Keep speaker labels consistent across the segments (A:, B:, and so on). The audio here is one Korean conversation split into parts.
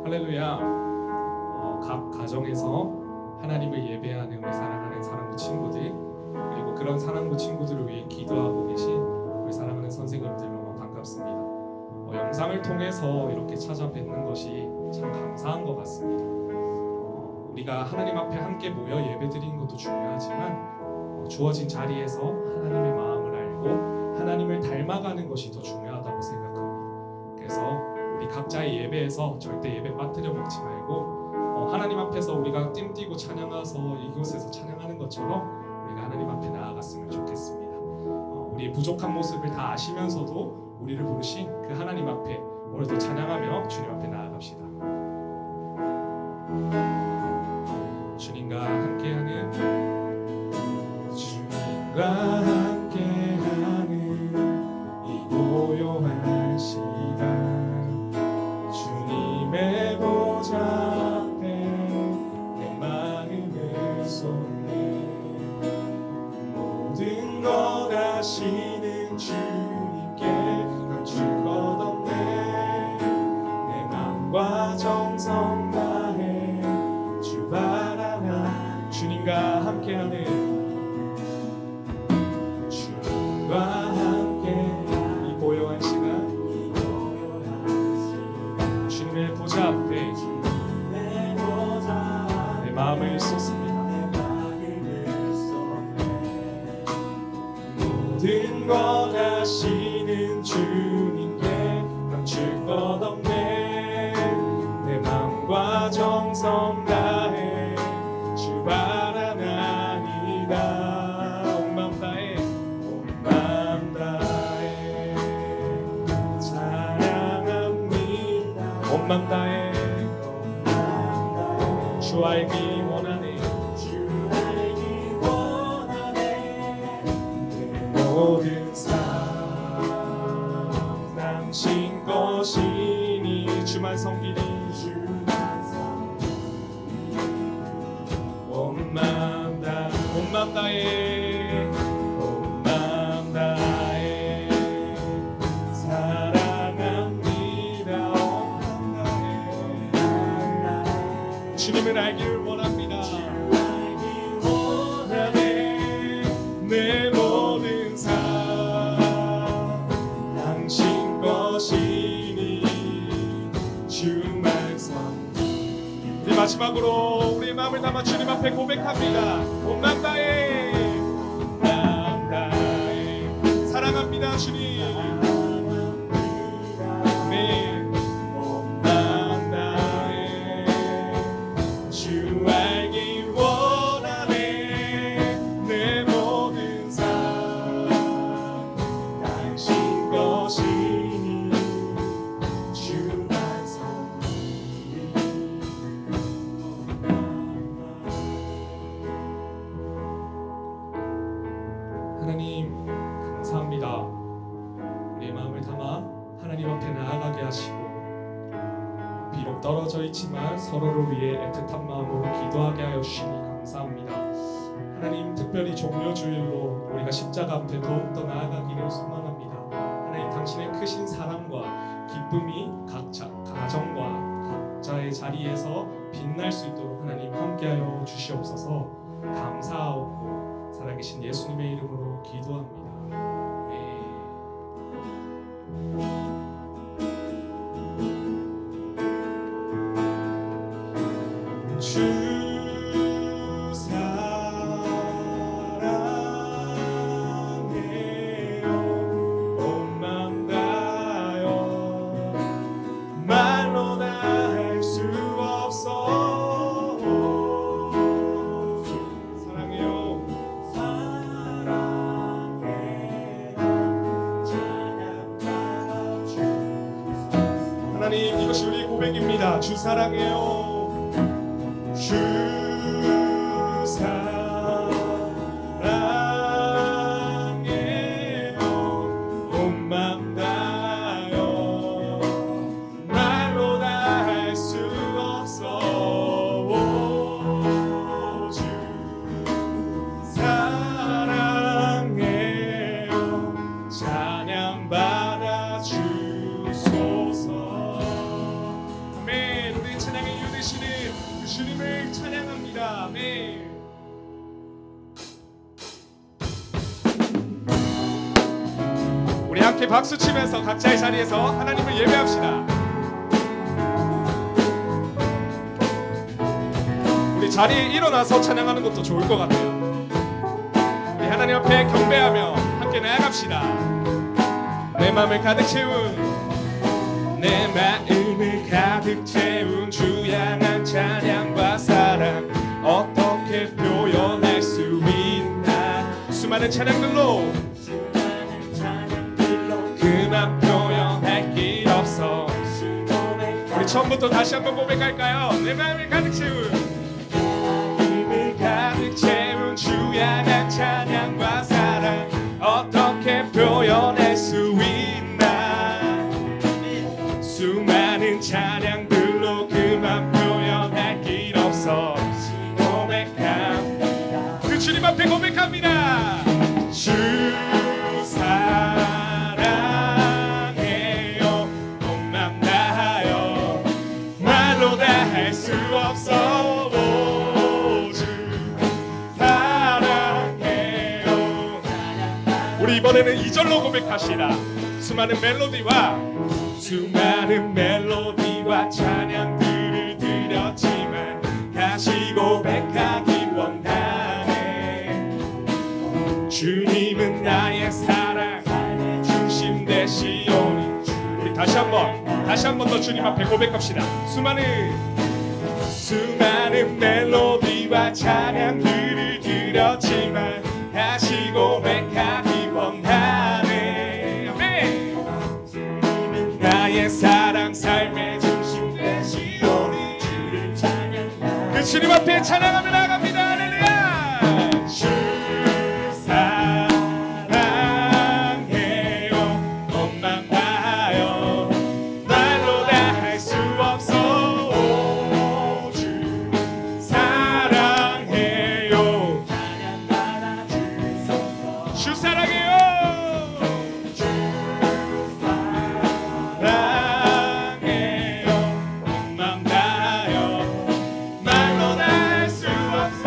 A: 할렐루야. 각 가정에서 하나님을 예배하는 우리 사랑하는 사랑부 친구들, 그리고 그런 사랑부 친구들을 위해 기도하고 계신 우리 사랑하는 선생님들 너무 반갑습니다. 영상을 통해서 이렇게 찾아뵙는 것이 참 감사한 것 같습니다. 우리가 하나님 앞에 함께 모여 예배드리는 것도 중요하지만 주어진 자리에서 하나님의 마음을 알고 하나님을 닮아가는 것이 더 중요하다고 생각합니다. 그래서 우리 각자의 예배에서 절대 예배 빠뜨려 먹지 말고 하나님 앞에서 우리가 띨띠고 찬양해서 이곳에서 찬양하는 것처럼 우리가 하나님 앞에 나아갔으면 좋겠습니다. 우리의 부족한 모습을 다 아시면서도 우리를 부르신 그 하나님 앞에 오늘도 찬양하며 주님 앞에 나아갑시다. 주님과 함께하는 이 고요한 시간, 주님의 보좌 앞에 내 마음을 쏟네. 모든 것 아시는 주님께 감출 것 없네. 내 마음과 정성 다해 주 바라나. 주님과 함께하는 이 고요한 시간, 주님의 보좌 앞에 내 마음을 쏟습니다. 모든 것 아시는 주님께 감출 것 없네. 내 마음과 정성 다해 주 바라나이다. 온 맘 다해 주 알기 원하네. 내 모든 삶 당신 것이니 주만 섬기니. 온 맘 다해 온 맘 다해 주님을 알기를 원합니다. 내 모든 삶 당신 것이니 주만 섬기니. 우리 마지막으로 우리의 마음을 담아 주님 앞에 고백합니다. 온 맘 다해 사랑합니다 주님. 하나님 감사합니다. 우리의 마음을 담아 하나님 앞에 나아가게 하시고, 비록 떨어져 있지만 서로를 위해 애틋한 마음으로 기도하게 하여 주시니 감사합니다. 하나님, 특별히 종료주일로 우리가 십자가 앞에 더욱더 나아가기를 소망합니다. 하나님, 당신의 크신 사랑과 기쁨이 각자 가정과 각자의 자리에서 빛날 수 있도록 하나님 함께하여 주시옵소서. 감사하옵고 살아계신 예수님의 이름으로 기도합니다. 주 사랑해요. 온 맘 다하여 말로 다 할 수 없어. 사랑해요. 하나님, 이것이 우리의 고백입니다. 주 사랑해요. 주 사랑해요. 온 맘 다하여 말로 다 할 수 없어. 주 사랑해요. 찬양 받아 주소서. 우리 함께 박수 치면서 각자의 자리에서 하나님을 예배합시다. 우리 자리에 일어나서 찬양하는 것도 좋을 것 같아요. 우리 하나님 앞에 경배하며 함께 나아갑시다. 내 마음을 가득 채운 주 향한 찬양과 사랑 어떻게 표현할 수 있나. 수많은 찬양들로 그만 표현할 길 없어. 우리 처음부터 다시 한번 고백할까요? 내 마음을 가득 채운 주 향한 찬양과 사랑 어떻게 표현할 수 있나. 수많은 찬양들로 그만 표현할 길 없어. 고백합니다. 그 주님 앞에 고백합니다. 주 사랑해요. 몸만 다하여 말로 다 할 수 없어. 우리 이번에는 2절로 고백하시라. 수많은 멜로디와 찬양들을 드렸지만 다시 고백하기 원하네. 주님은 나의 사랑 중심 되시오니. 우리 다시 한 번 더 주님 앞에 고백합시다. 수많은 멜로디와 찬양들을 드렸지만 다시 고백하기 원하네. 아멘. 나의 사랑 삶의 중심 되시오니 주를 찬양하네. 그 주님 앞에 찬양하며 나갑니다. 할렐루야. 주 사랑해요. 몸만 다하여 말로 다 할 수 없어. 주 사랑해요. 주 사랑해요. 몸만 다하여 말로 다 할 수 없어.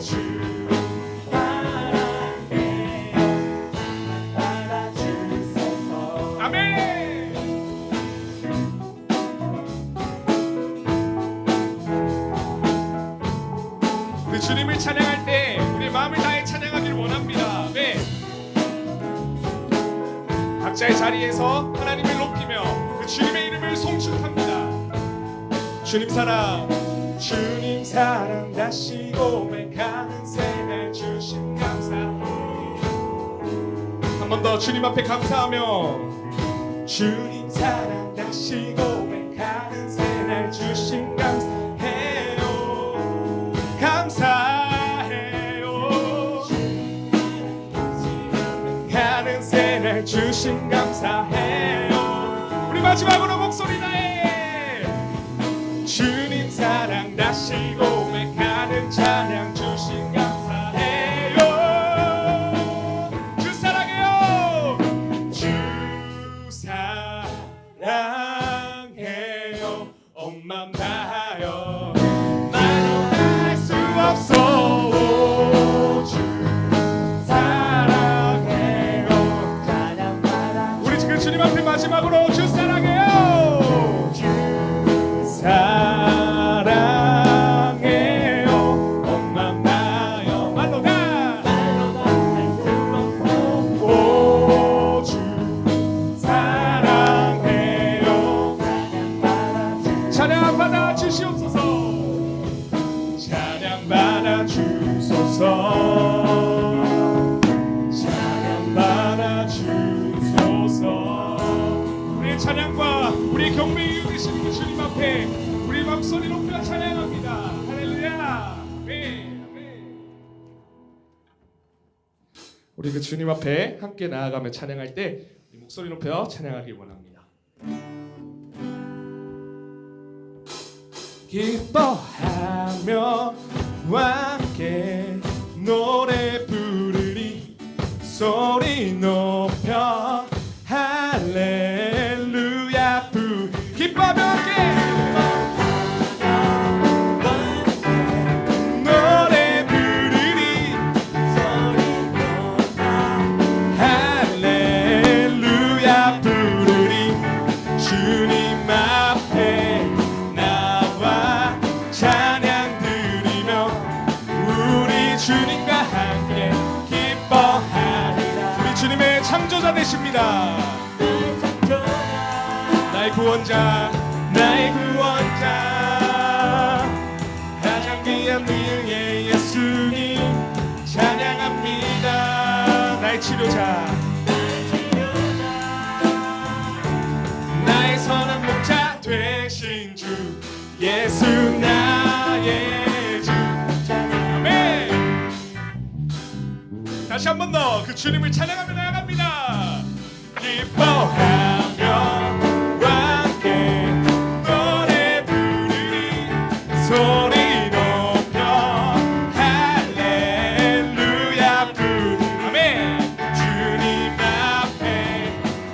A: 주 사랑해요. 아멘. 그 주님을 찬양할 때 우리 마음을 다해 찬양하기를 원합니다. 네. 각자의 자리에서 하나님을 높이며 그 주님의 이름을 송축합니다. 주님 사랑 다시 고백하는 새날 주신 감사해. 한 번 더 주님 앞에 감사하며 주님 사랑 다시 고백하는 새날 주신 감사해요. 감사해요. 가는 새날 주신 감사해요. 우리 마지막으로 목소리 다해 주님 사랑 다시 고백하는 찬양 주신 감사해요. 주 사랑해요. 주 사랑해요. 온 맘 다하여 말로 할 수 없어. 주 사랑해요. 우리 지금 주님 앞에 마지막으로 주 사랑해요. 주 사랑해요. 온 맘 다하여 말로 다 할 수 없어. 주 사랑해요. 찬양 받아 주시옵소서. 찬양 받아 주소서. 찬양 받아 주소서. 우리의 찬양과 우리의 경배에 이으시는 그 주님 앞에 우리 목소리 높여 찬양합니다. 할렐루야. 아멘. 우리 그 주님 앞에 함께 나아가며 찬양할 때 우리 목소리 높여 찬양하길 원합니다. 기뻐하며 함께 노래 부르리. 소리 높여 할렐루야 기뻐하며 함께 노래 부르리. 소리 높여 할렐루야 되십니다. 나의 구원자, 나의 구원자, 가장 귀한 위의 예수님 찬양합니다. 나의 치료자, 나의 선한 목자 되신 주 예수 나의 주. 아멘. 다시 한 번 더 그 주님을 찬양하며 나아갑니다. 기뻐하며 함께 노래 부르니 소리 높여 할렐루야 부르. 아멘. 주님 앞에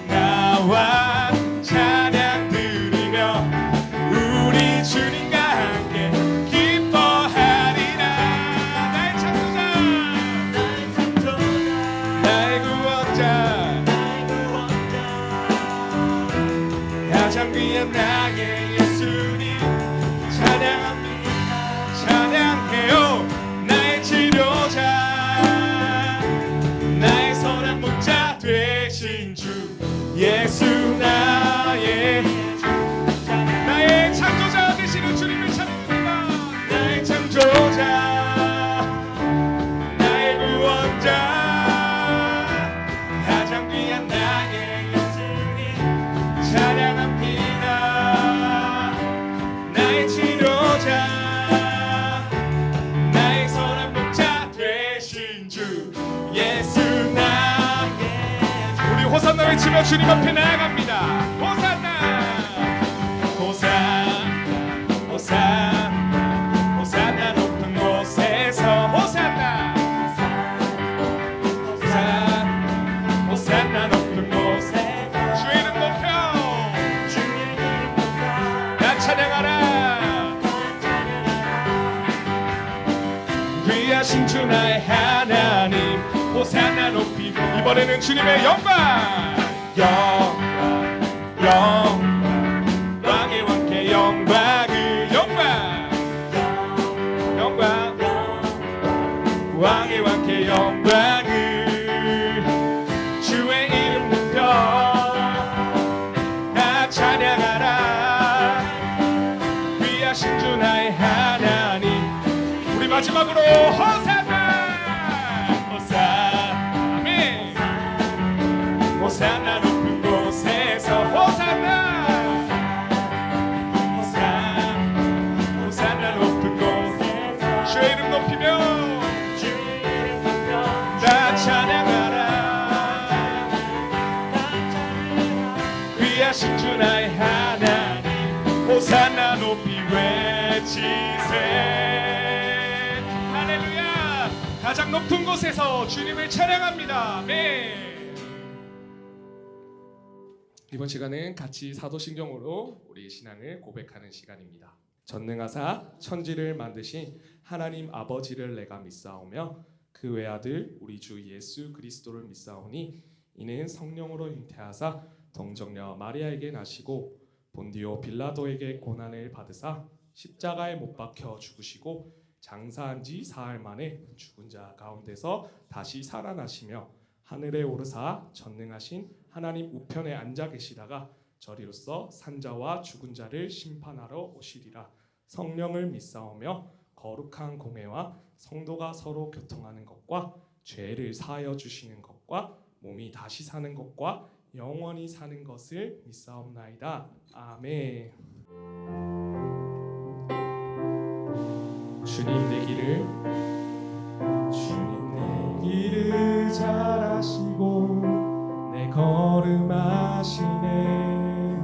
A: 나와 찬양 드리며 우리 주님과 함께 기뻐하리라. 나의 창조자, 나의 구원자, 가장 귀한 나의 예수님 찬양합니다. 찬양해요. 나의 치료자, 나의 선한 목자 되신 주 예수 나의 창조자 되시는 주님을 찬양합니다. 나의 창조자, 나의 구원자, 가장 귀한 나의 예수님 찬양합니다. 나의 치료자, 나의 선한 목자 되신 주 예수 나의. 우리 호산나 외치며 주님 앞에 나아갑니다. 호산나, 호산나, 호산나, 호산나 높은 곳에서 호산나, 호산나, 호산나 높은 곳에서 주의 이름 높여 나 찬양하라. 귀하신 주 나의 하나님 호산나 높이. 이번에는 주님의 영광, 영광, 왕의 왕께 영광을, 영광, 영광, 왕의 왕께 영광을 주의 이름 높여 나 찬양하라. 귀하신 주 나의 하나님. 우리 마지막으로 호산나, 호산나, 아멘. 호산나 높은 곳에서 호산나, 호산나, 호산나 높은 곳에서 주의 이름 높이며 나 찬양하라. 귀하신 주 나의 하나님 호산나 높이 외치세. 할렐루야. 가장 높은 곳에서 주님을 찬양합니다. 아멘. 이번 시간은 같이 사도신경으로 우리의 신앙을 고백하는 시간입니다. 전능하사 천지를 만드신 하나님 아버지를 내가 믿사오며 그 외아들 우리 주 예수 그리스도를 믿사오니 이는 성령으로 잉태하사 동정녀 마리아에게 나시고 본디오 빌라도에게 고난을 받으사 십자가에 못 박혀 죽으시고 장사한 지 사흘 만에 죽은 자 가운데서 다시 살아나시며 하늘에 오르사 전능하신 하나님 우편에 앉아 계시다가 저리로서 산자와 죽은 자를 심판하러 오시리라. 성령을 믿사오며 거룩한 공회와 성도가 서로 교통하는 것과 죄를 사하여 주시는 것과 몸이 다시 사는 것과 영원히 사는 것을 믿사옵나이다. 아멘. 주님 내 길을 잘 아시고 내 걸음 아시네.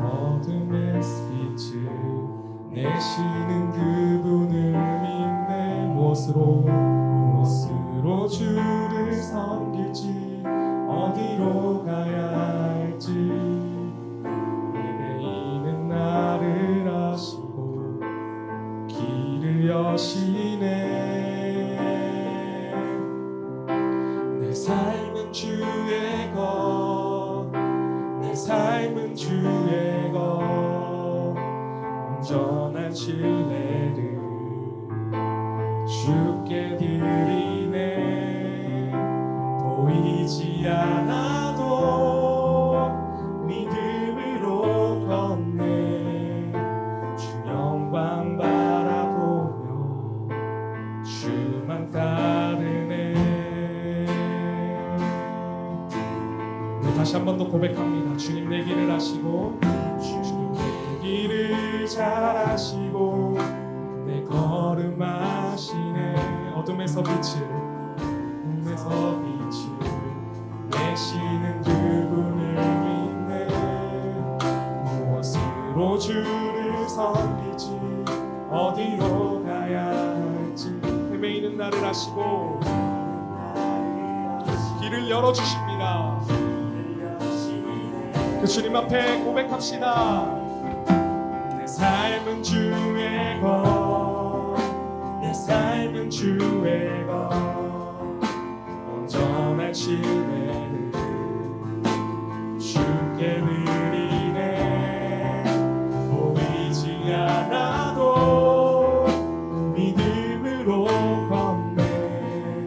A: 어둠의 빛을 내시는 그분을 믿네. 무엇으로 주를 섬길지 어디로 가야 할지 예배이는 나를 아시고 길을 여시네. 내 삶은 주의 것, 내 삶은 주의 것, 온전한 신뢰를 주께 드리네. 보이지 않아 다시 한 번 더 고백합니다. 주님 내 길을 아시고 주님 내 길을 잘 아시고 내 걸음 아시네. 어둠에서 빛을 내시는 그분을 믿네. 무엇으로 주를 섬기지 어디로 가야 할지 헤매이는 나를 아시고 길을 열어주십니다. 그 주님 앞에 고백합시다. 내 삶은 주의 것, 내 삶은 주의 것, 온전한 신뢰를 주께 드리네. 보이지 않아도 믿음으로 걷네.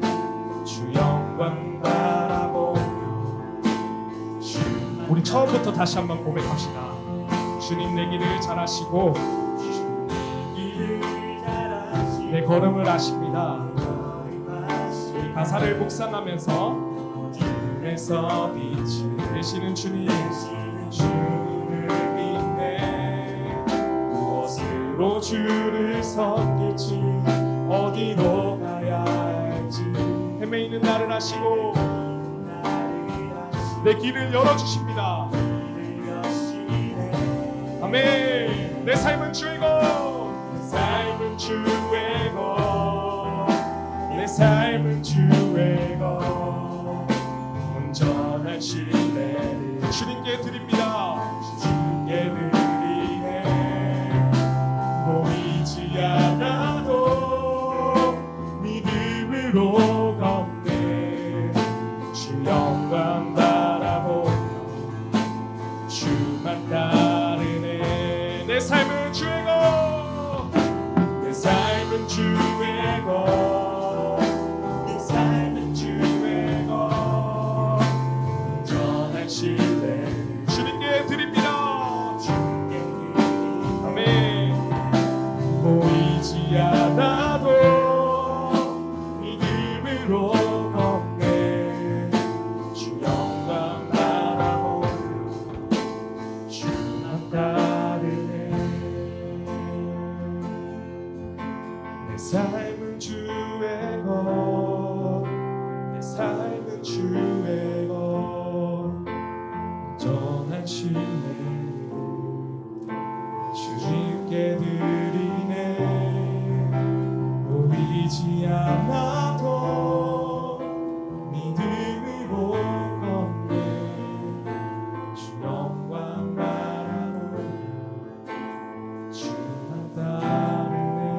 A: 주 영광 바라보며 우리 처음부터 다시 한번 고백합시다. 주님 내 길을 잘 아시고 내 걸음을 아십니다. 가사를 묵상하면서 어둠에서 빛을 내시는 주님을 믿네. 무엇으로 주를 섬길지 어디로 가야 할지 헤매이는 나를 아시고 내 길을 열어주십니다. 아멘. 내 삶은 주의 것, 내 삶은 주의 것, 내 삶은 주의 것, 온전한 신뢰를 주님께 드립니다. 주님께 드리네. 보이지 않아도 믿음으로 걷네. 주 영광 바라보며 주만 따르네. 내 삶은 주의 것, 내 삶은 주의 것, 내 삶은 주의 것, 온전한 신뢰를 주님께 드립니다. 아멘. 보이지 않아도 믿음으로 걷네. 주 영광 바라보며 주만 따르네. 내 삶은 주의 것, 내 삶은 주의 것, 온전한 신뢰를 주님께 드리네. 보이지 않아도 믿음으로 걷네. 주 영광 바라보며 주만 따르네.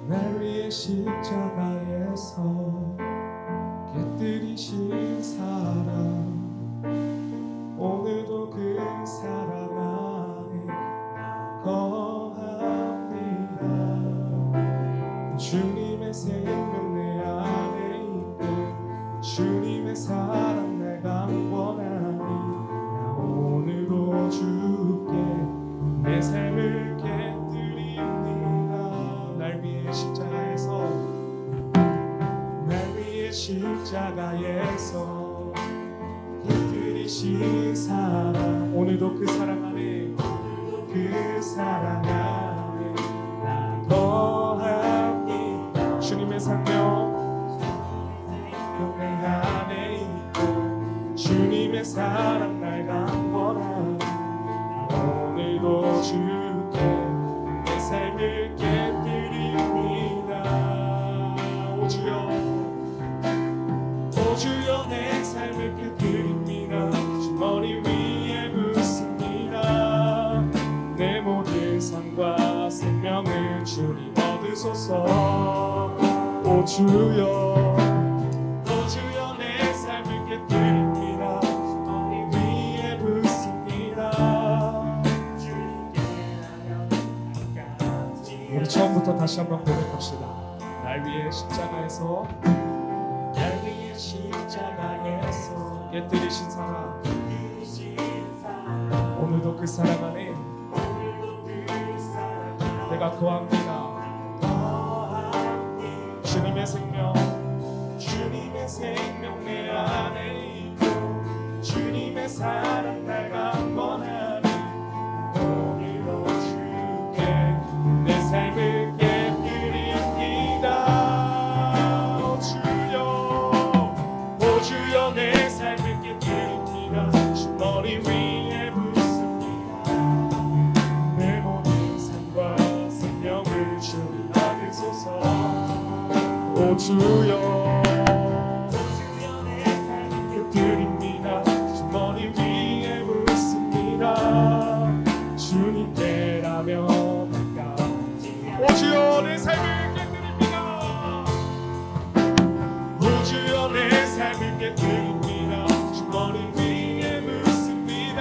A: 날 위해 십자가에서 깨뜨리신 사랑, 오늘도 그 사랑 안에 나 거합니다. 주님의 생명 내 안에 있고 주님의 사랑 내가 원하니 나 오늘도 주께 내 삶을 깨뜨립니다. 날 위해 십자가에서, 날 위해 십자가에서 깨뜨리신 사랑, 오늘도 그 사랑 안에, 그 사랑 안에 나 거합니다. 주님의 생명 내 안에 있고 주님의 사랑 날 강권하니 오늘도 주께 내 삶을 깨뜨립니다. 오 주여, 오 주여 내 삶을 깨뜨립니다. 주 머리 위에 붓습니다. 내 모든 삶과 생명을 주님 얻으소서. 오 주여, 오 주여 내 삶을 깨뜨립니다. 주 머리 위에 붓습니다. 우리 처음부터 다시 한번 고백합시다. 날 위해 십자가에서, 날 위해 십자가에서 깨뜨리신 사랑, 오늘도 그 사랑 안에 내가 거합니다. 주님의 생명, 주님의 생명 내 안에 있고 주님의 사랑 내가 원하니 오늘도 주께 내 삶을 깨뜨립니다. 오 주여 내 삶을 깨뜨립니다. 주 머리 위에 붓습니다. 내 모든 삶과 생명을 주님 받으소서. 오 주여 내 삶을 깨뜨립니다. 주 머리 위에 붓습니다. 주님께라면 오 주여 내 삶을 깨뜨립니다. 오 주여 내 삶을 깨뜨립니다. 주 머리 위에 묻습니다.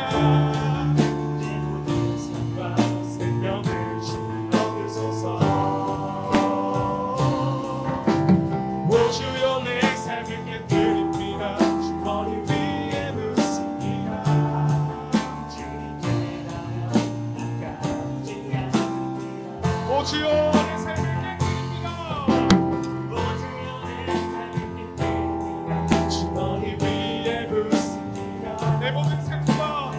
A: 내 모든 삶과 생명을 주님 얻으소서. 오 주여 내 삶을 깨뜨립니다. 주 머리 위에 묻습니다. 오 주여 내 삶을 깨뜨립니다. 오 주여 내 삶을 깨뜨립니다. 주 머리 위에 붓습니다. 내 모든 생과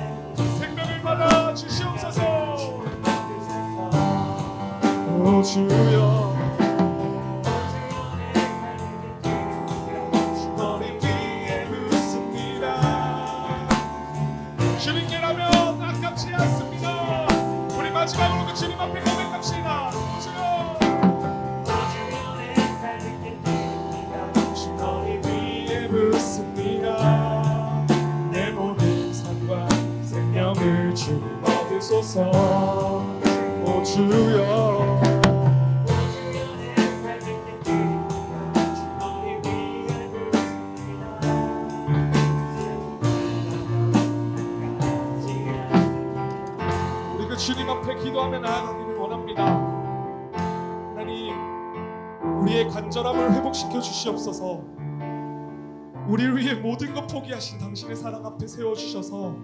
A: 생명을 받아 주시옵소서. 오 주여 주 머리 위에 붓습니다. 주님께라면 아깝지 않습니다. 우리 마지막으로 그 주님 앞에 고백합시다. 주여 주 머리 위에 붓습니다. 내 모든 삶과 생명을 주님 얻으소서. 오 주여 우리 그 주님 앞에 기도하며 나아가기를 원합니다. 하나님 우리의 간절함을 회복시켜 주시옵소서. 우리를 위해 모든 것 포기하신 당신의 사랑 앞에 세워주셔서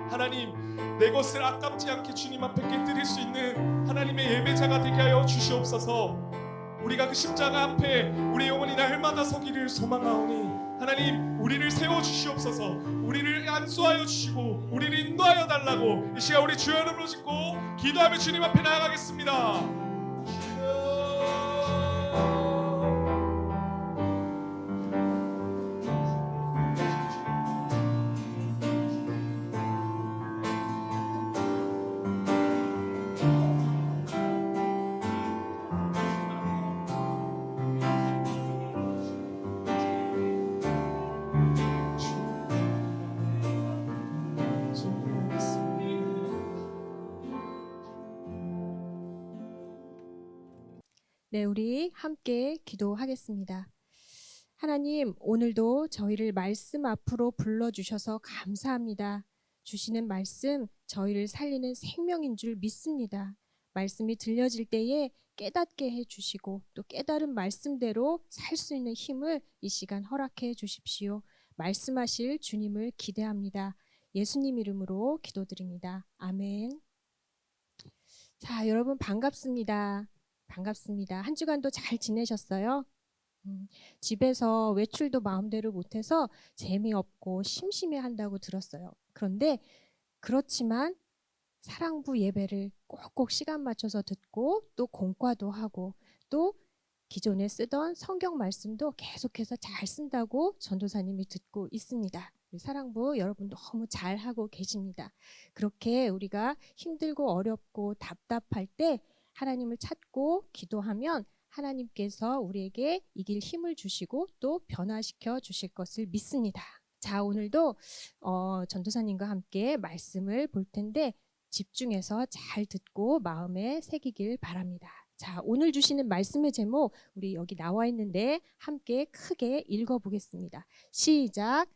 A: 하나님 내 것을 아깝지 않게 주님 앞에 깨뜨릴 수 있는 하나님의 예배자가 되게 하여 주시옵소서. 우리가 그 십자가 앞에 우리 영혼이 날마다 서기를 소망하오니 하나님 우리를 세워주시옵소서. 우리를 안수하여 주시고 우리를 인도하여 달라고 이 시간 우리 주여 이름으로 짓고 기도하며 주님 앞에 나아가겠습니다.
B: 네, 우리 함께 기도하겠습니다. 하나님, 오늘도 저희를 말씀 앞으로 불러주셔서 감사합니다. 주시는 말씀, 저희를 살리는 생명인 줄 믿습니다. 말씀이 들려질 때에 깨닫게 해주시고 또 깨달은 말씀대로 살 수 있는 힘을 이 시간 허락해 주십시오. 말씀하실 주님을 기대합니다. 예수님 이름으로 기도드립니다. 아멘. 자, 여러분 반갑습니다. 반갑습니다. 한 주간도 잘 지내셨어요? 집에서 외출도 마음대로 못해서 재미없고 심심해한다고 들었어요. 그런데 그렇지만 사랑부 예배를 꼭꼭 시간 맞춰서 듣고 또 공과도 하고 또 기존에 쓰던 성경 말씀도 계속해서 잘 쓴다고 전도사님이 듣고 있습니다. 사랑부 여러분 너무 잘하고 계십니다. 그렇게 우리가 힘들고 어렵고 답답할 때 하나님을 찾고 기도하면 하나님께서 우리에게 이길 힘을 주시고 또 변화시켜 주실 것을 믿습니다. 자, 오늘도 전도사님과 함께 말씀을 볼 텐데 집중해서 잘 듣고 마음에 새기길 바랍니다. 자, 오늘 주시는 말씀의 제목 우리 여기 나와 있는데 함께 크게 읽어보겠습니다. 시작.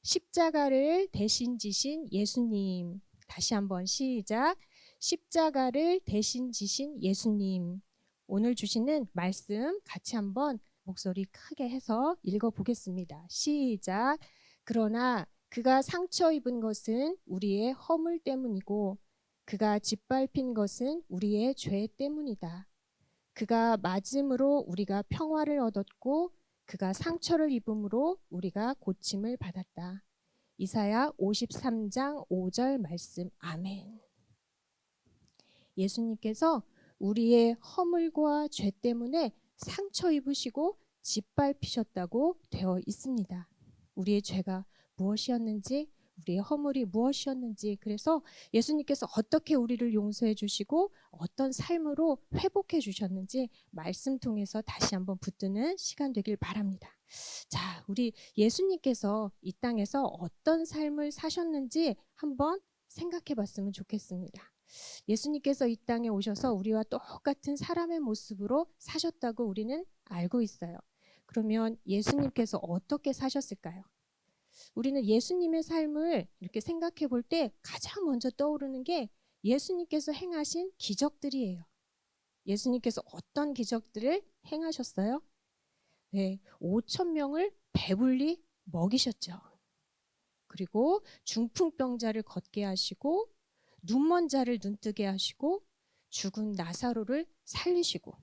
B: 십자가를 대신 지신 예수님. 다시 한번 시작. 십자가를 대신 지신 예수님. 오늘 주시는 말씀 같이 한번 목소리 크게 해서 읽어보겠습니다. 시작. 그러나 그가 상처 입은 것은 우리의 허물 때문이고 그가 짓밟힌 것은 우리의 죄 때문이다. 그가 맞음으로 우리가 평화를 얻었고 그가 상처를 입음으로 우리가 고침을 받았다. 이사야 53장 5절 말씀. 아멘. 예수님께서 우리의 허물과 죄 때문에 상처 입으시고 짓밟히셨다고 되어 있습니다. 우리의 죄가 무엇이었는지, 우리의 허물이 무엇이었는지, 그래서 예수님께서 어떻게 우리를 용서해 주시고 어떤 삶으로 회복해 주셨는지 말씀 통해서 다시 한번 붙드는 시간 되길 바랍니다. 자, 우리 예수님께서 이 땅에서 어떤 삶을 사셨는지 한번 생각해 봤으면 좋겠습니다. 예수님께서 이 땅에 오셔서 우리와 똑같은 사람의 모습으로 사셨다고 우리는 알고 있어요. 그러면 예수님께서 어떻게 사셨을까요? 우리는 예수님의 삶을 이렇게 생각해 볼 때 가장 먼저 떠오르는 게 예수님께서 행하신 기적들이에요. 예수님께서 어떤 기적들을 행하셨어요? 네, 5천 명을 배불리 먹이셨죠. 그리고 중풍병자를 걷게 하시고 눈먼 자를 눈뜨게 하시고 죽은 나사로를 살리시고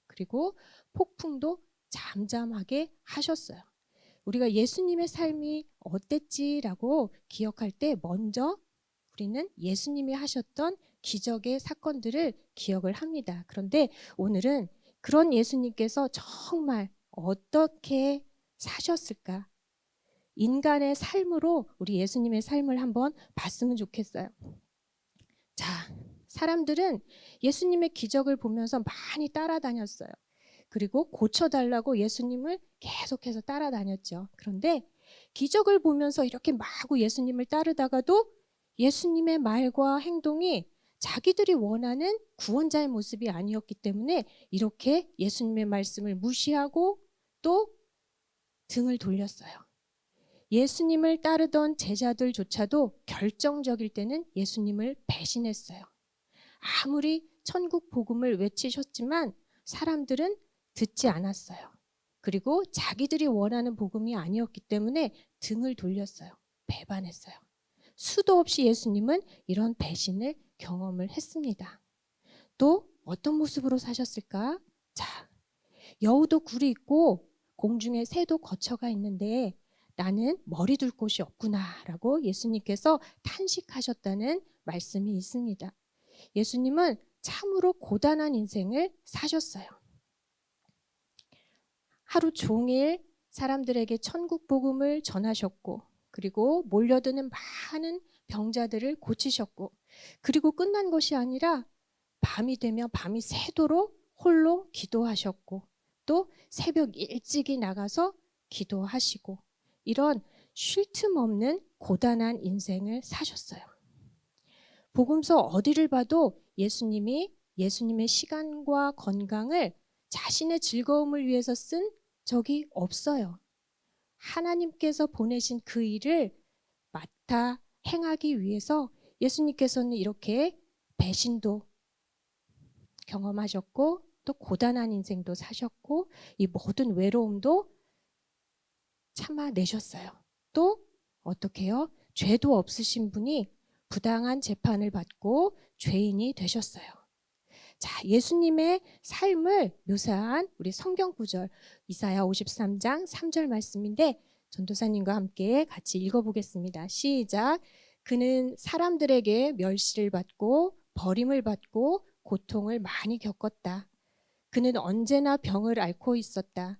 B: 그리고 폭풍도 잠잠하게 하셨어요. 우리가 예수님의 삶이 어땠지라고 기억할 때 먼저 우리는 예수님이 하셨던 기적의 사건들을 기억을 합니다. 그런데 오늘은 그런 예수님께서 정말 어떻게 사셨을까? 인간의 삶으로 우리 예수님의 삶을 한번 봤으면 좋겠어요. 자, 사람들은 예수님의 기적을 보면서 많이 따라다녔어요. 그리고 고쳐달라고 예수님을 계속해서 따라다녔죠. 그런데 기적을 보면서 이렇게 마구 예수님을 따르다가도 예수님의 말과 행동이 자기들이 원하는 구원자의 모습이 아니었기 때문에 이렇게 예수님의 말씀을 무시하고 또 등을 돌렸어요. 예수님을 따르던 제자들조차도 결정적일 때는 예수님을 배신했어요. 아무리 천국 복음을 외치셨지만 사람들은 듣지 않았어요. 그리고 자기들이 원하는 복음이 아니었기 때문에 등을 돌렸어요. 배반했어요. 수도 없이 예수님은 이런 배신을 경험을 했습니다. 또 어떤 모습으로 사셨을까? 자, 여우도 굴이 있고 공중에 새도 거처가 있는데 나는 머리 둘 곳이 없구나라고 예수님께서 탄식하셨다는 말씀이 있습니다. 예수님은 참으로 고단한 인생을 사셨어요. 하루 종일 사람들에게 천국 복음을 전하셨고 그리고 몰려드는 많은 병자들을 고치셨고 그리고 끝난 것이 아니라 밤이 되면 밤이 새도록 홀로 기도하셨고 또 새벽 일찍이 나가서 기도하시고 이런 쉴 틈 없는 고단한 인생을 사셨어요. 복음서 어디를 봐도 예수님이 예수님의 시간과 건강을 자신의 즐거움을 위해서 쓴 적이 없어요. 하나님께서 보내신 그 일을 맡아 행하기 위해서 예수님께서는 이렇게 배신도 경험하셨고 또 고단한 인생도 사셨고 이 모든 외로움도 참아내셨어요. 또 어떻게 해요? 죄도 없으신 분이 부당한 재판을 받고 죄인이 되셨어요. 자, 예수님의 삶을 묘사한 우리 성경 구절 이사야 53장 3절 말씀인데 전도사님과 함께 같이 읽어보겠습니다. 시작. 그는 사람들에게 멸시를 받고 버림을 받고 고통을 많이 겪었다. 그는 언제나 병을 앓고 있었다.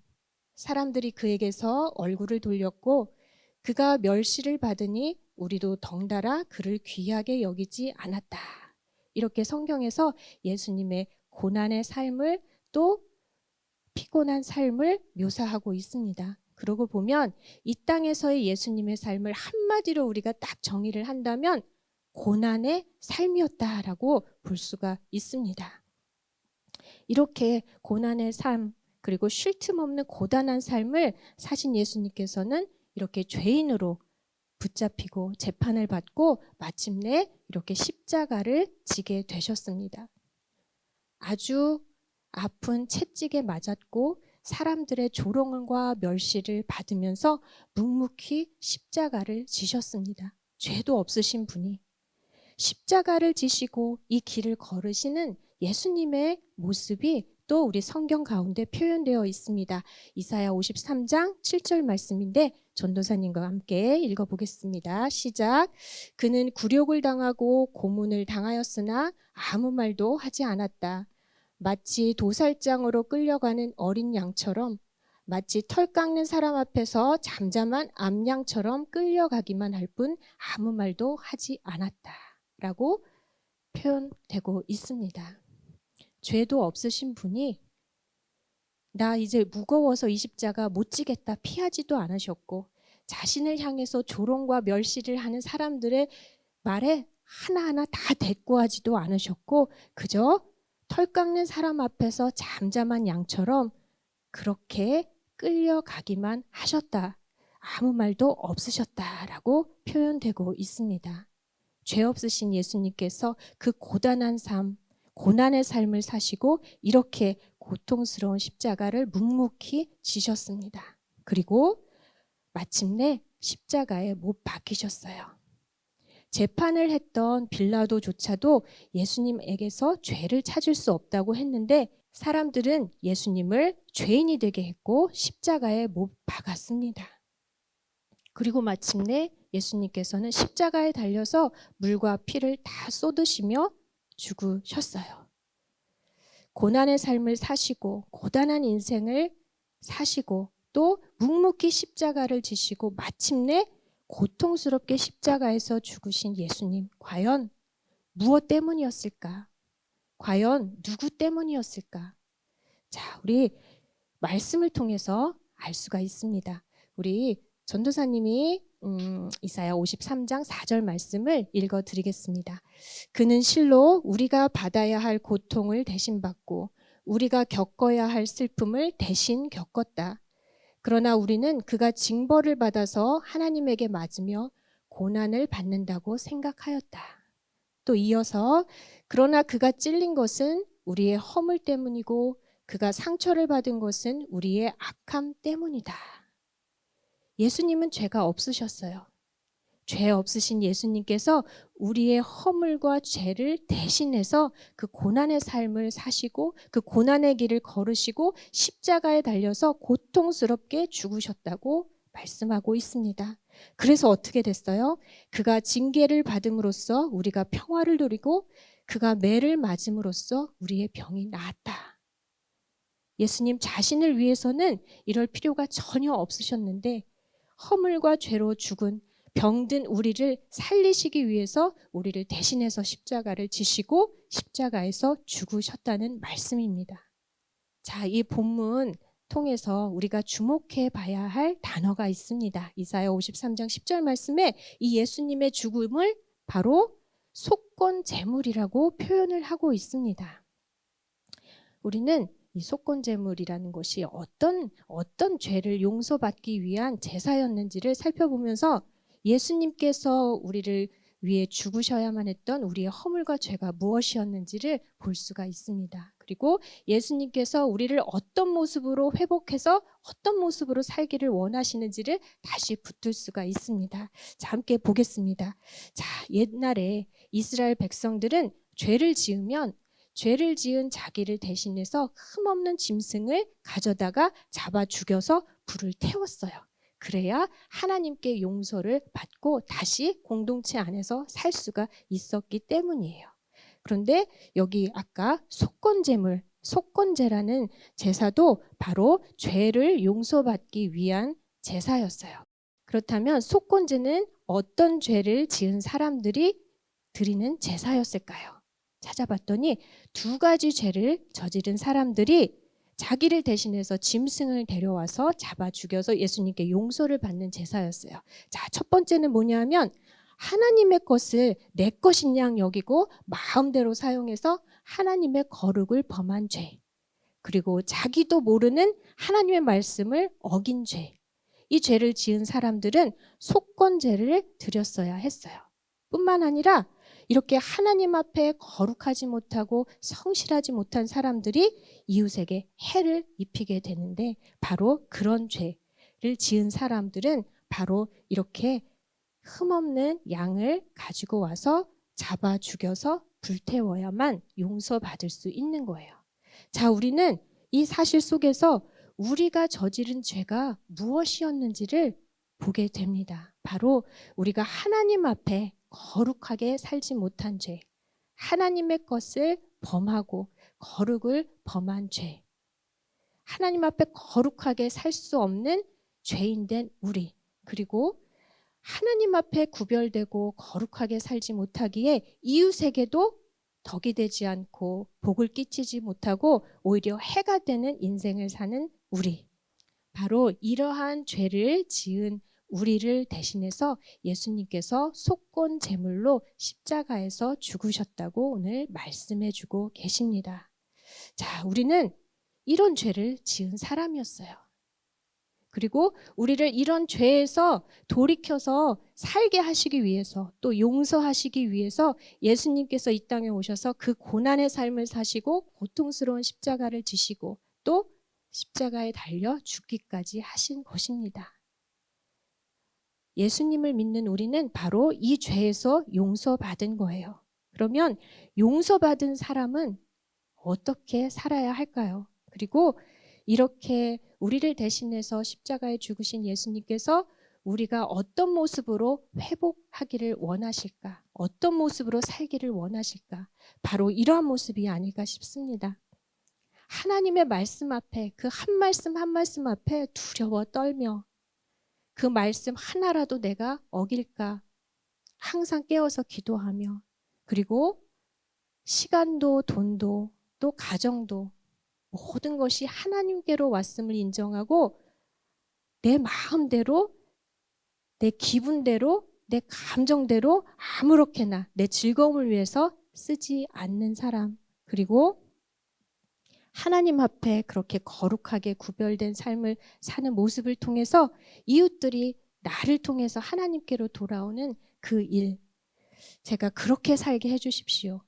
B: 사람들이 그에게서 얼굴을 돌렸고 그가 멸시를 받으니 우리도 덩달아 그를 귀하게 여기지 않았다. 이렇게 성경에서 예수님의 고난의 삶을 또 피곤한 삶을 묘사하고 있습니다. 그러고 보면 이 땅에서의 예수님의 삶을 한마디로 우리가 딱 정의를 한다면 고난의 삶이었다라고 볼 수가 있습니다. 이렇게 고난의 삶 그리고 쉴 틈 없는 고단한 삶을 사신 예수님께서는 이렇게 죄인으로 붙잡히고 재판을 받고 마침내 이렇게 십자가를 지게 되셨습니다. 아주 아픈 채찍에 맞았고 사람들의 조롱과 멸시를 받으면서 묵묵히 십자가를 지셨습니다. 죄도 없으신 분이 십자가를 지시고 이 길을 걸으시는 예수님의 모습이 것도 우리 성경 가운데 표현되어 있습니다. 이사야 53장 7절 말씀인데 전도사님과 함께 읽어보겠습니다. 시작. 그는 굴욕을 당하고 고문을 당하였으나 아무 말도 하지 않았다. 마치 도살장으로 끌려가는 어린 양처럼, 마치 털 깎는 사람 앞에서 잠잠한 암양처럼 끌려가기만 할 뿐 아무 말도 하지 않았다 라고 표현되고 있습니다. 죄도 없으신 분이 나 이제 무거워서 이 십자가 못 지겠다 피하지도 않으셨고, 자신을 향해서 조롱과 멸시를 하는 사람들의 말에 하나하나 다 대꾸하지도 않으셨고, 그저 털 깎는 사람 앞에서 잠잠한 양처럼 그렇게 끌려가기만 하셨다. 아무 말도 없으셨다라고 표현되고 있습니다. 죄 없으신 예수님께서 그 고단한 삶, 고난의 삶을 사시고 이렇게 고통스러운 십자가를 묵묵히 지셨습니다. 그리고 마침내 십자가에 못 박히셨어요. 재판을 했던 빌라도조차도 예수님에게서 죄를 찾을 수 없다고 했는데 사람들은 예수님을 죄인이 되게 했고 십자가에 못 박았습니다. 그리고 마침내 예수님께서는 십자가에 달려서 물과 피를 다 쏟으시며 죽으셨어요. 고난의 삶을 사시고 고단한 인생을 사시고 또 묵묵히 십자가를 지시고 마침내 고통스럽게 십자가에서 죽으신 예수님, 과연 무엇 때문이었을까? 과연 누구 때문이었을까? 자, 우리 말씀을 통해서 알 수가 있습니다. 우리 전도사님이 이사야 53장 4절 말씀을 읽어드리겠습니다. 그는 실로 우리가 받아야 할 고통을 대신 받고 우리가 겪어야 할 슬픔을 대신 겪었다. 그러나 우리는 그가 징벌을 받아서 하나님에게 맞으며 고난을 받는다고 생각하였다. 또 이어서 그러나 그가 찔린 것은 우리의 허물 때문이고 그가 상처를 받은 것은 우리의 악함 때문이다. 예수님은 죄가 없으셨어요. 죄 없으신 예수님께서 우리의 허물과 죄를 대신해서 그 고난의 삶을 사시고 그 고난의 길을 걸으시고 십자가에 달려서 고통스럽게 죽으셨다고 말씀하고 있습니다. 그래서 어떻게 됐어요? 그가 징계를 받음으로써 우리가 평화를 누리고 그가 매를 맞음으로써 우리의 병이 나았다. 예수님 자신을 위해서는 이럴 필요가 전혀 없으셨는데 허물과 죄로 죽은 병든 우리를 살리시기 위해서 우리를 대신해서 십자가를 지시고 십자가에서 죽으셨다는 말씀입니다. 자, 이 본문 통해서 우리가 주목해 봐야 할 단어가 있습니다. 이사야 53장 10절 말씀에 이 예수님의 죽음을 바로 속건제물이라고 표현을 하고 있습니다. 우리는 이 속건제물이라는 것이 어떤 죄를 용서받기 위한 제사였는지를 살펴보면서 예수님께서 우리를 위해 죽으셔야만 했던 우리의 허물과 죄가 무엇이었는지를 볼 수가 있습니다. 그리고 예수님께서 우리를 어떤 모습으로 회복해서 어떤 모습으로 살기를 원하시는지를 다시 붙들 수가 있습니다. 자, 함께 보겠습니다. 자, 옛날에 이스라엘 백성들은 죄를 지으면 죄를 지은 자기를 대신해서 흠없는 짐승을 가져다가 잡아 죽여서 불을 태웠어요. 그래야 하나님께 용서를 받고 다시 공동체 안에서 살 수가 있었기 때문이에요. 그런데 여기 아까 속건제물, 속건제라는 제사도 바로 죄를 용서받기 위한 제사였어요. 그렇다면 속건제는 어떤 죄를 지은 사람들이 드리는 제사였을까요? 찾아봤더니 두 가지 죄를 저지른 사람들이 자기를 대신해서 짐승을 데려와서 잡아 죽여서 예수님께 용서를 받는 제사였어요. 자, 첫 번째는 뭐냐면 하나님의 것을 내 것인 양 여기고 마음대로 사용해서 하나님의 거룩을 범한 죄. 그리고 자기도 모르는 하나님의 말씀을 어긴 죄. 이 죄를 지은 사람들은 속건제를 드렸어야 했어요. 뿐만 아니라 이렇게 하나님 앞에 거룩하지 못하고 성실하지 못한 사람들이 이웃에게 해를 입히게 되는데 바로 그런 죄를 지은 사람들은 바로 이렇게 흠없는 양을 가지고 와서 잡아 죽여서 불태워야만 용서받을 수 있는 거예요. 자, 우리는 이 사실 속에서 우리가 저지른 죄가 무엇이었는지를 보게 됩니다. 바로 우리가 하나님 앞에 거룩하게 살지 못한 죄, 하나님의 것을 범하고 거룩을 범한 죄, 하나님 앞에 거룩하게 살 수 없는 죄인된 우리, 그리고 하나님 앞에 구별되고 거룩하게 살지 못하기에 이웃에게도 덕이 되지 않고 복을 끼치지 못하고 오히려 해가 되는 인생을 사는 우리. 바로 이러한 죄를 지은 우리를 대신해서 예수님께서 속건 제물로 십자가에서 죽으셨다고 오늘 말씀해 주고 계십니다. 자, 우리는 이런 죄를 지은 사람이었어요. 그리고 우리를 이런 죄에서 돌이켜서 살게 하시기 위해서, 또 용서하시기 위해서 예수님께서 이 땅에 오셔서 그 고난의 삶을 사시고 고통스러운 십자가를 지시고 또 십자가에 달려 죽기까지 하신 것입니다. 예수님을 믿는 우리는 바로 이 죄에서 용서받은 거예요. 그러면 용서받은 사람은 어떻게 살아야 할까요? 그리고 이렇게 우리를 대신해서 십자가에 죽으신 예수님께서 우리가 어떤 모습으로 회복하기를 원하실까? 어떤 모습으로 살기를 원하실까? 바로 이러한 모습이 아닐까 싶습니다. 하나님의 말씀 앞에, 그 한 말씀 한 말씀 앞에 두려워 떨며 그 말씀 하나라도 내가 어길까? 항상 깨어서 기도하며, 그리고 시간도 돈도 또 가정도 모든 것이 하나님께로 왔음을 인정하고 내 마음대로, 내 기분대로, 내 감정대로 아무렇게나 내 즐거움을 위해서 쓰지 않는 사람, 그리고 하나님 앞에 그렇게 거룩하게 구별된 삶을 사는 모습을 통해서 이웃들이 나를 통해서 하나님께로 돌아오는 그 일, 제가 그렇게 살게 해주십시오.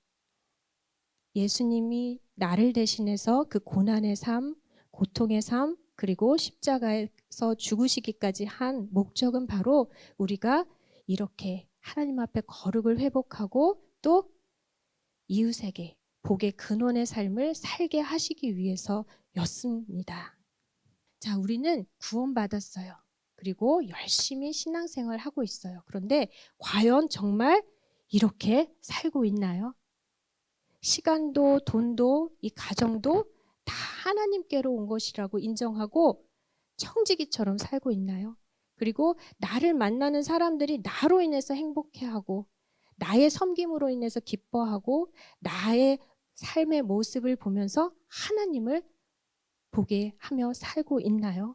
B: 예수님이 나를 대신해서 그 고난의 삶, 고통의 삶, 그리고 십자가에서 죽으시기까지 한 목적은 바로 우리가 이렇게 하나님 앞에 거룩을 회복하고 또 이웃에게 복의 근원의 삶을 살게 하시기 위해서였습니다. 자, 우리는 구원받았어요. 그리고 열심히 신앙생활을 하고 있어요. 그런데 과연 정말 이렇게 살고 있나요? 시간도 돈도 이 가정도 다 하나님께로 온 것이라고 인정하고 청지기처럼 살고 있나요? 그리고 나를 만나는 사람들이 나로 인해서 행복해하고 나의 섬김으로 인해서 기뻐하고 나의 삶의 모습을 보면서 하나님을 보게 하며 살고 있나요?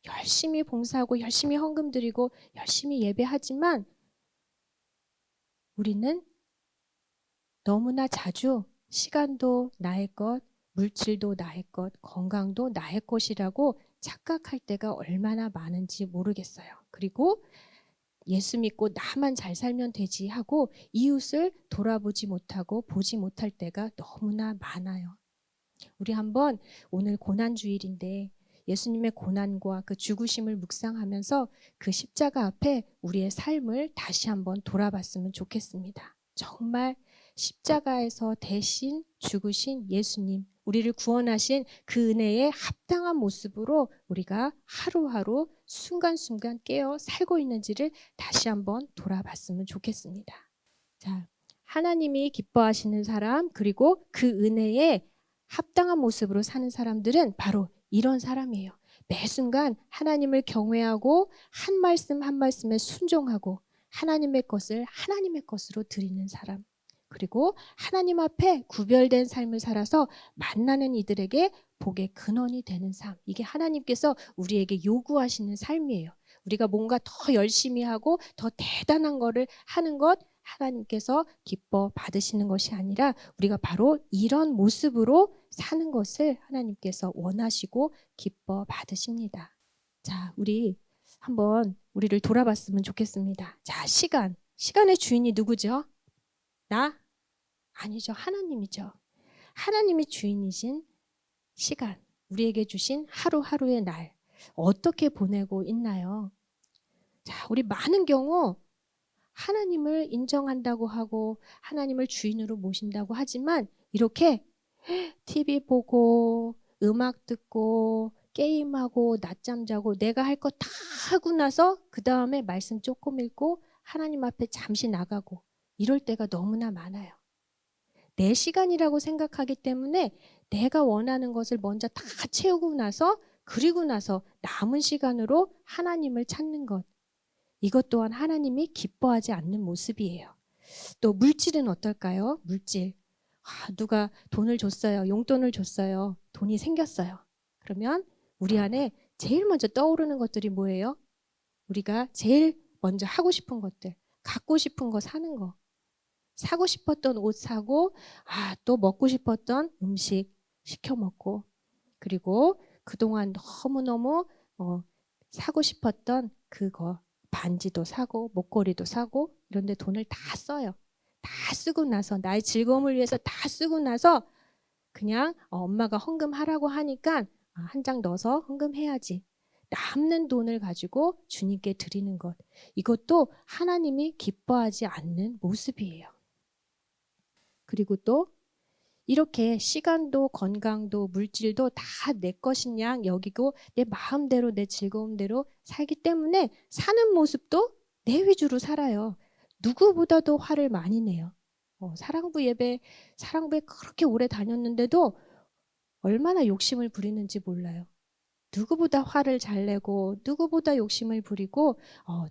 B: 열심히 봉사하고 열심히 헌금 드리고 열심히 예배하지만 우리는 너무나 자주 시간도 나의 것, 물질도 나의 것, 건강도 나의 것이라고 착각할 때가 얼마나 많은지 모르겠어요. 그리고 예수 믿고 나만 잘 살면 되지 하고 이웃을 돌아보지 못하고 보지 못할 때가 너무나 많아요. 우리 한번 오늘 고난주일인데 예수님의 고난과 그 죽으심을 묵상하면서 그 십자가 앞에 우리의 삶을 다시 한번 돌아봤으면 좋겠습니다. 정말 십자가에서 대신 죽으신 예수님, 우리를 구원하신 그 은혜에 합당한 모습으로 우리가 하루하루 순간순간 깨어 살고 있는지를 다시 한번 돌아봤으면 좋겠습니다. 자, 하나님이 기뻐하시는 사람, 그리고 그 은혜에 합당한 모습으로 사는 사람들은 바로 이런 사람이에요. 매 순간 하나님을 경외하고 한 말씀 한 말씀에 순종하고 하나님의 것을 하나님의 것으로 드리는 사람, 그리고 하나님 앞에 구별된 삶을 살아서 만나는 이들에게 복의 근원이 되는 삶, 이게 하나님께서 우리에게 요구하시는 삶이에요. 우리가 뭔가 더 열심히 하고 더 대단한 거를 하는 것 하나님께서 기뻐 받으시는 것이 아니라 우리가 바로 이런 모습으로 사는 것을 하나님께서 원하시고 기뻐 받으십니다. 자, 우리 한번 우리를 돌아봤으면 좋겠습니다. 자, 시간의 주인이 누구죠? 나? 아니죠. 하나님이죠. 하나님이 주인이신 시간, 우리에게 주신 하루하루의 날 어떻게 보내고 있나요? 자, 우리 많은 경우 하나님을 인정한다고 하고 하나님을 주인으로 모신다고 하지만 이렇게 TV 보고 음악 듣고 게임하고 낮잠 자고 내가 할 거 다 하고 나서 그 다음에 말씀 조금 읽고 하나님 앞에 잠시 나가고 이럴 때가 너무나 많아요. 내 시간이라고 생각하기 때문에 내가 원하는 것을 먼저 다 채우고 나서 그리고 나서 남은 시간으로 하나님을 찾는 것. 이것 또한 하나님이 기뻐하지 않는 모습이에요. 또 물질은 어떨까요? 물질. 누가 돈을 줬어요. 용돈을 줬어요. 돈이 생겼어요. 그러면 우리 안에 제일 먼저 떠오르는 것들이 뭐예요? 우리가 제일 먼저 하고 싶은 것들, 갖고 싶은 거 사는 거. 사고 싶었던 옷 사고, 또 먹고 싶었던 음식 시켜 먹고, 그리고 그동안 너무너무 사고 싶었던 그거, 반지도 사고, 목걸이도 사고, 이런 데 돈을 다 써요. 다 쓰고 나서, 나의 즐거움을 위해서 다 쓰고 나서, 그냥 엄마가 헌금하라고 하니까 한 장 넣어서 헌금해야지. 남는 돈을 가지고 주님께 드리는 것. 이것도 하나님이 기뻐하지 않는 모습이에요. 그리고 또 이렇게 시간도 건강도 물질도 다 내 것인 양 여기고 내 마음대로 내 즐거움대로 살기 때문에 사는 모습도 내 위주로 살아요. 누구보다도 화를 많이 내요. 사랑부에 그렇게 오래 다녔는데도 얼마나 욕심을 부리는지 몰라요. 누구보다 화를 잘 내고 누구보다 욕심을 부리고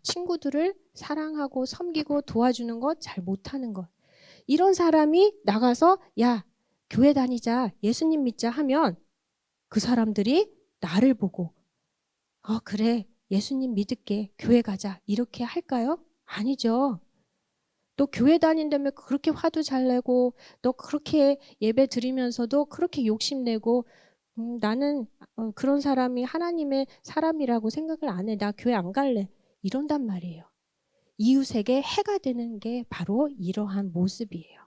B: 친구들을 사랑하고 섬기고 도와주는 것 잘 못하는 것. 이런 사람이 나가서 야 교회 다니자 예수님 믿자 하면 그 사람들이 나를 보고 그래 예수님 믿을게 교회 가자 이렇게 할까요? 아니죠. 너 교회 다닌다며 그렇게 화도 잘 내고 너 그렇게 예배 드리면서도 그렇게 욕심내고 나는 그런 사람이 하나님의 사람이라고 생각을 안 해. 나 교회 안 갈래. 이런단 말이에요. 이웃에게 해가 되는 게 바로 이러한 모습이에요.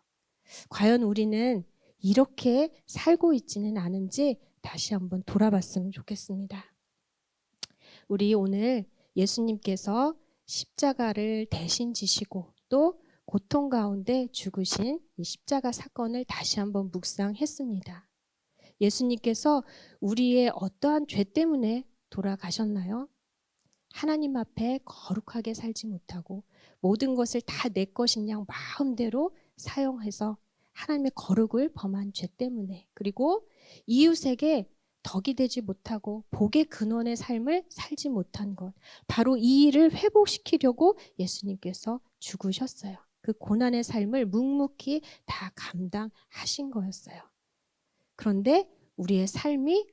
B: 과연 우리는 이렇게 살고 있지는 않은지 다시 한번 돌아봤으면 좋겠습니다. 우리 오늘 예수님께서 십자가를 대신 지시고 또 고통 가운데 죽으신 이 십자가 사건을 다시 한번 묵상했습니다. 예수님께서 우리의 어떠한 죄 때문에 돌아가셨나요? 하나님 앞에 거룩하게 살지 못하고 모든 것을 다 내 것인 양 마음대로 사용해서 하나님의 거룩을 범한 죄 때문에 그리고 이웃에게 덕이 되지 못하고 복의 근원의 삶을 살지 못한 것 바로 이 일을 회복시키려고 예수님께서 죽으셨어요. 그 고난의 삶을 묵묵히 다 감당하신 거였어요. 그런데 우리의 삶이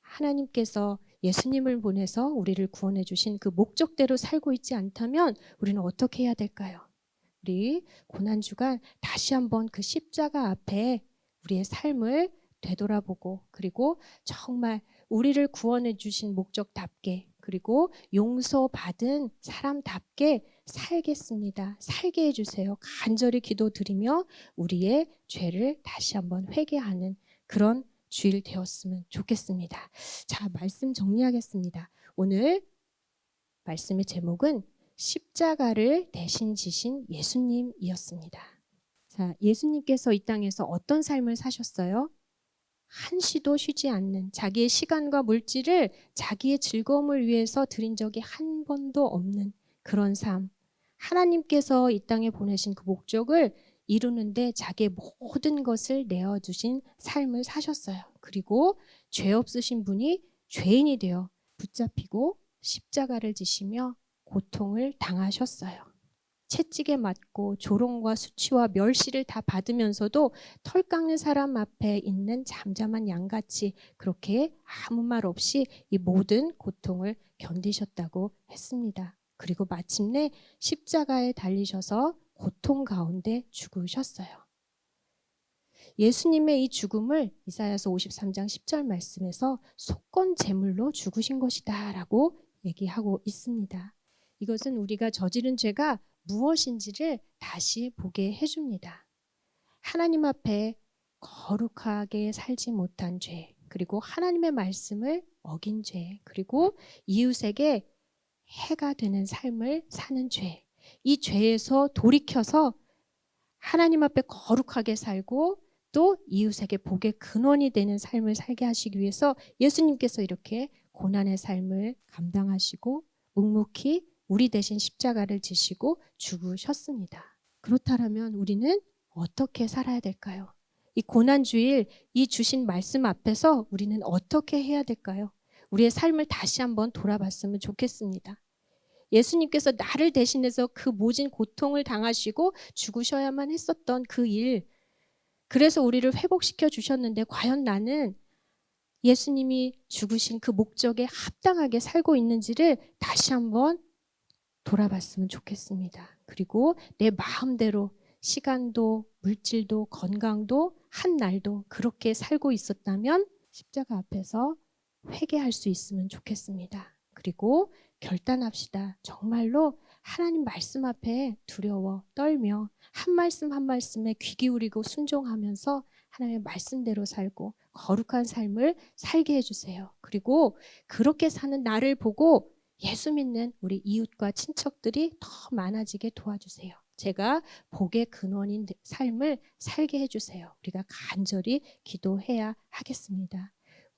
B: 하나님께서 예수님을 보내서 우리를 구원해 주신 그 목적대로 살고 있지 않다면 우리는 어떻게 해야 될까요? 우리 고난주간 다시 한번 그 십자가 앞에 우리의 삶을 되돌아보고 그리고 정말 우리를 구원해 주신 목적답게 그리고 용서받은 사람답게 살겠습니다. 살게 해주세요. 간절히 기도드리며 우리의 죄를 다시 한번 회개하는 그런 주일 되었으면 좋겠습니다. 자, 말씀 정리하겠습니다. 오늘 말씀의 제목은 십자가를 대신 지신 예수님이었습니다. 자, 예수님께서 이 땅에서 어떤 삶을 사셨어요? 한시도 쉬지 않는 자기의 시간과 물질을 자기의 즐거움을 위해서 드린 적이 한 번도 없는 그런 삶. 하나님께서 이 땅에 보내신 그 목적을 이루는데 자기의 모든 것을 내어주신 삶을 사셨어요. 그리고 죄 없으신 분이 죄인이 되어 붙잡히고 십자가를 지시며 고통을 당하셨어요. 채찍에 맞고 조롱과 수치와 멸시를 다 받으면서도 털 깎는 사람 앞에 있는 잠잠한 양같이 그렇게 아무 말 없이 이 모든 고통을 견디셨다고 했습니다. 그리고 마침내 십자가에 달리셔서 고통 가운데 죽으셨어요. 예수님의 이 죽음을 이사야서 53장 10절 말씀에서 속건 제물로 죽으신 것이다 라고 얘기하고 있습니다. 이것은 우리가 저지른 죄가 무엇인지를 다시 보게 해줍니다. 하나님 앞에 거룩하게 살지 못한 죄, 그리고 하나님의 말씀을 어긴 죄, 그리고 이웃에게 해가 되는 삶을 사는 죄, 이 죄에서 돌이켜서 하나님 앞에 거룩하게 살고 또 이웃에게 복의 근원이 되는 삶을 살게 하시기 위해서 예수님께서 이렇게 고난의 삶을 감당하시고 묵묵히 우리 대신 십자가를 지시고 죽으셨습니다. 그렇다면 우리는 어떻게 살아야 될까요? 이 고난주일 이 주신 말씀 앞에서 우리는 어떻게 해야 될까요? 우리의 삶을 다시 한번 돌아봤으면 좋겠습니다. 예수님께서 나를 대신해서 그 모진 고통을 당하시고 죽으셔야만 했었던 그 일, 그래서 우리를 회복시켜 주셨는데 과연 나는 예수님이 죽으신 그 목적에 합당하게 살고 있는지를 다시 한번 돌아봤으면 좋겠습니다. 그리고 내 마음대로 시간도 물질도 건강도 한 날도 그렇게 살고 있었다면 십자가 앞에서 회개할 수 있으면 좋겠습니다. 그리고 결단합시다. 정말로 하나님 말씀 앞에 두려워 떨며 한 말씀 한 말씀에 귀 기울이고 순종하면서 하나님의 말씀대로 살고 거룩한 삶을 살게 해주세요. 그리고 그렇게 사는 나를 보고 예수 믿는 우리 이웃과 친척들이 더 많아지게 도와주세요. 제가 복의 근원인 삶을 살게 해주세요. 우리가 간절히 기도해야 하겠습니다.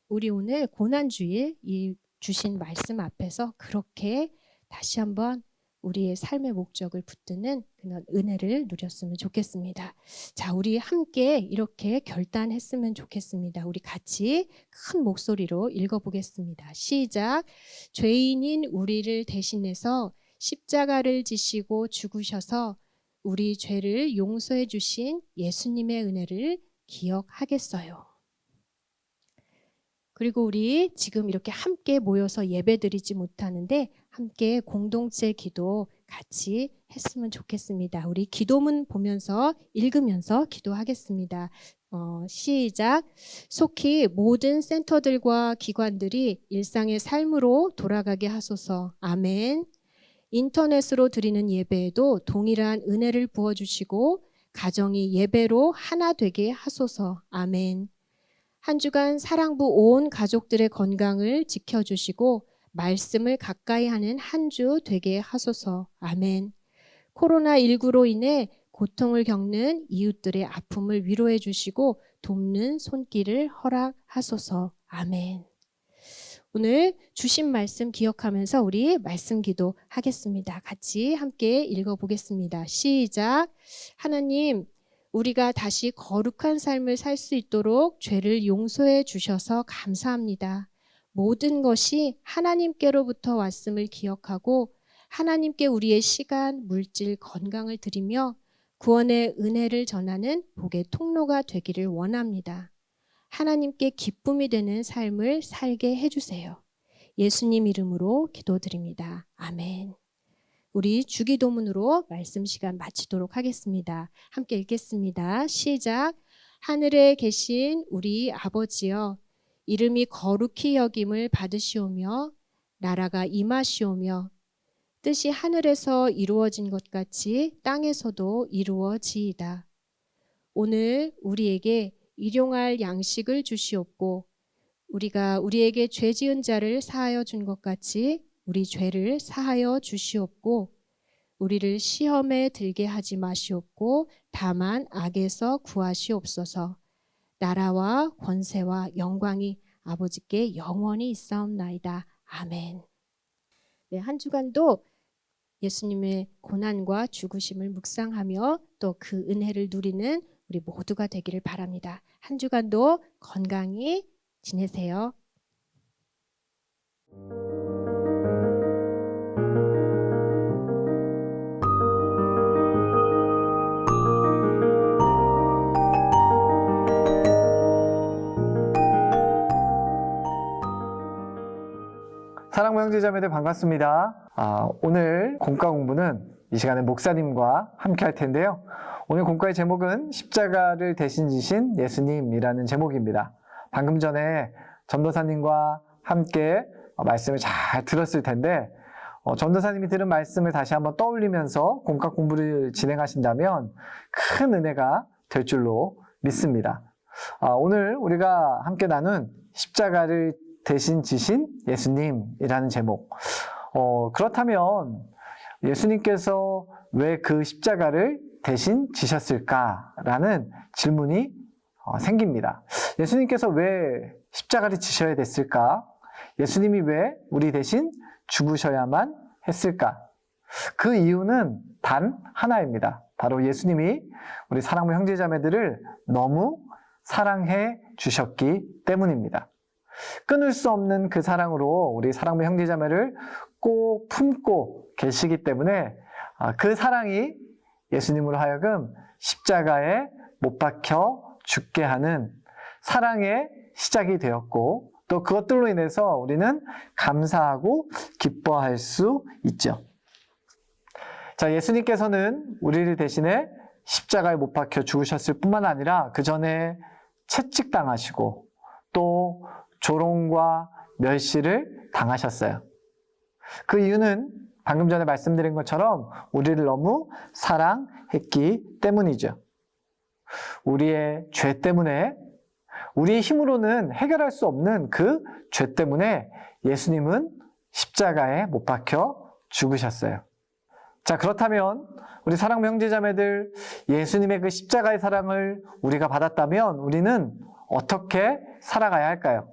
B: 우리 오늘 고난주일 이 주신 말씀 앞에서 그렇게 다시 한번 우리의 삶의 목적을 붙드는 그런 은혜를 누렸으면 좋겠습니다. 자, 우리 함께 이렇게 결단했으면 좋겠습니다. 우리 같이 큰 목소리로 읽어보겠습니다. 시작. 죄인인 우리를 대신해서 십자가를 지시고 죽으셔서 우리 죄를 용서해 주신 예수님의 은혜를 기억하겠어요. 그리고 우리 지금 이렇게 함께 모여서 예배드리지 못하는데 함께 공동체 기도 같이 했으면 좋겠습니다. 우리 기도문 보면서 읽으면서 기도하겠습니다. 시작. 속히 모든 센터들과 기관들이 일상의 삶으로 돌아가게 하소서. 아멘. 인터넷으로 드리는 예배에도 동일한 은혜를 부어주시고 가정이 예배로 하나 되게 하소서. 아멘. 한 주간 사랑부 온 가족들의 건강을 지켜주시고 말씀을 가까이 하는 한 주 되게 하소서. 아멘. 코로나19로 인해 고통을 겪는 이웃들의 아픔을 위로해 주시고 돕는 손길을 허락하소서. 아멘. 오늘 주신 말씀 기억하면서 우리 말씀 기도 하겠습니다. 같이 함께 읽어보겠습니다. 시작. 하나님, 우리가 다시 거룩한 삶을 살 수 있도록 죄를 용서해 주셔서 감사합니다. 모든 것이 하나님께로부터 왔음을 기억하고 하나님께 우리의 시간, 물질, 건강을 드리며 구원의 은혜를 전하는 복의 통로가 되기를 원합니다. 하나님께 기쁨이 되는 삶을 살게 해주세요. 예수님 이름으로 기도드립니다. 아멘. 우리 주기도문으로 말씀 시간 마치도록 하겠습니다. 함께 읽겠습니다. 시작. 하늘에 계신 우리 아버지여, 이름이 거룩히 여김을 받으시오며 나라가 임하시오며 뜻이 하늘에서 이루어진 것 같이 땅에서도 이루어지이다. 오늘 우리에게 일용할 양식을 주시옵고 우리가 우리에게 죄 지은 자를 사하여 준 것 같이 우리 죄를 사하여 주시옵고 우리를 시험에 들게 하지 마시옵고 다만 악에서 구하시옵소서. 나라와 권세와 영광이 아버지께 영원히 있사옵나이다. 아멘. 네, 한 주간도 예수님의 고난과 죽으심을 묵상하며 또 그 은혜를 누리는 우리 모두가 되기를 바랍니다. 한 주간도 건강히 지내세요.
C: 사랑부 형제자매들 반갑습니다. 오늘 공과 공부는 이 시간에 목사님과 함께 할 텐데요. 오늘 공과의 제목은 십자가를 대신 지신 예수님이라는 제목입니다. 방금 전에 전도사님과 함께 말씀을 잘 들었을 텐데 전도사님이 들은 말씀을 다시 한번 떠올리면서 공과 공부를 진행하신다면 큰 은혜가 될 줄로 믿습니다. 오늘 우리가 함께 나눈 십자가를 대신 지신 예수님이라는 제목. 그렇다면 예수님께서 왜 그 십자가를 대신 지셨을까라는 질문이 생깁니다. 예수님께서 왜 십자가를 지셔야 됐을까? 예수님이 왜 우리 대신 죽으셔야만 했을까? 그 이유는 단 하나입니다. 바로 예수님이 우리 사랑하는 형제자매들을 너무 사랑해 주셨기 때문입니다. 끊을 수 없는 그 사랑으로 우리 사랑하는 형제자매를 꼭 품고 계시기 때문에 그 사랑이 예수님으로 하여금 십자가에 못 박혀 죽게 하는 사랑의 시작이 되었고, 또 그것들로 인해서 우리는 감사하고 기뻐할 수 있죠. 자, 예수님께서는 우리를 대신에 십자가에 못 박혀 죽으셨을 뿐만 아니라 그 전에 채찍당하시고 또 조롱과 멸시를 당하셨어요. 그 이유는 방금 전에 말씀드린 것처럼 우리를 너무 사랑했기 때문이죠. 우리의 죄 때문에, 우리의 힘으로는 해결할 수 없는 그 죄 때문에 예수님은 십자가에 못 박혀 죽으셨어요. 자, 그렇다면 우리 사랑하는 형제자매들, 예수님의 그 십자가의 사랑을 우리가 받았다면 우리는 어떻게 살아가야 할까요?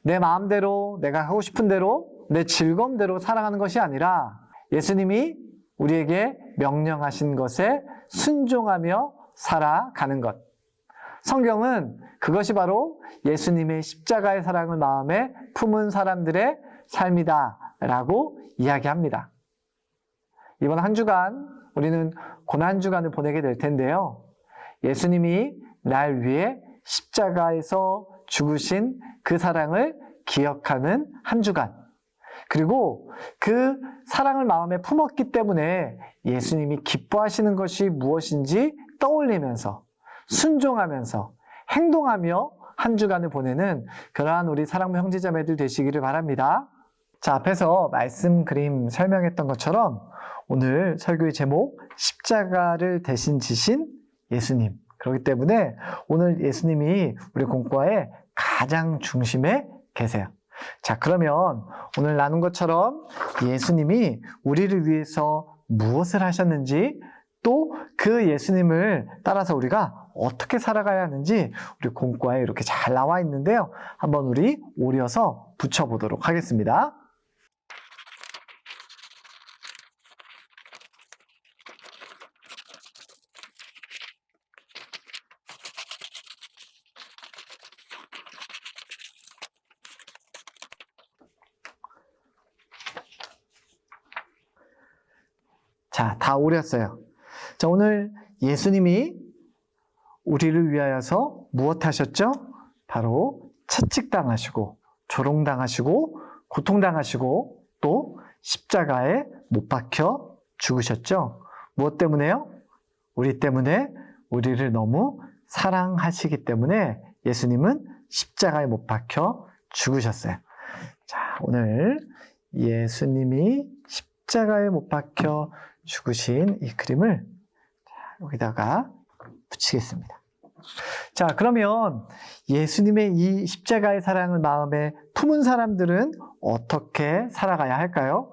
C: 내 마음대로, 내가 하고 싶은 대로, 내 즐거움대로 살아가는 것이 아니라 예수님이 우리에게 명령하신 것에 순종하며 살아가는 것. 성경은 그것이 바로 예수님의 십자가의 사랑을 마음에 품은 사람들의 삶이다라고 이야기합니다. 이번 한 주간 우리는 고난주간을 보내게 될 텐데요. 예수님이 날 위해 십자가에서 죽으신 그 사랑을 기억하는 한 주간, 그리고 그 사랑을 마음에 품었기 때문에 예수님이 기뻐하시는 것이 무엇인지 떠올리면서 순종하면서 행동하며 한 주간을 보내는 그러한 우리 사랑하는 형제자매들 되시기를 바랍니다. 자, 앞에서 말씀 그림 설명했던 것처럼 오늘 설교의 제목, 십자가를 대신 지신 예수님. 그렇기 때문에 오늘 예수님이 우리 공과의 가장 중심에 계세요. 자, 그러면 오늘 나눈 것처럼 예수님이 우리를 위해서 무엇을 하셨는지, 또 그 예수님을 따라서 우리가 어떻게 살아가야 하는지 우리 공과에 이렇게 잘 나와 있는데요. 한번 우리 오려서 붙여보도록 하겠습니다. 자, 다 오렸어요. 자, 오늘 예수님이 우리를 위하여서 무엇 하셨죠? 바로 채찍당하시고, 조롱당하시고, 고통당하시고, 또 십자가에 못 박혀 죽으셨죠? 무엇 때문에요? 우리 때문에, 우리를 너무 사랑하시기 때문에 예수님은 십자가에 못 박혀 죽으셨어요. 자, 오늘 예수님이 십자가에 못 박혀 죽으신 이 그림을 여기다가 붙이겠습니다. 자, 그러면 예수님의 이 십자가의 사랑을 마음에 품은 사람들은 어떻게 살아가야 할까요?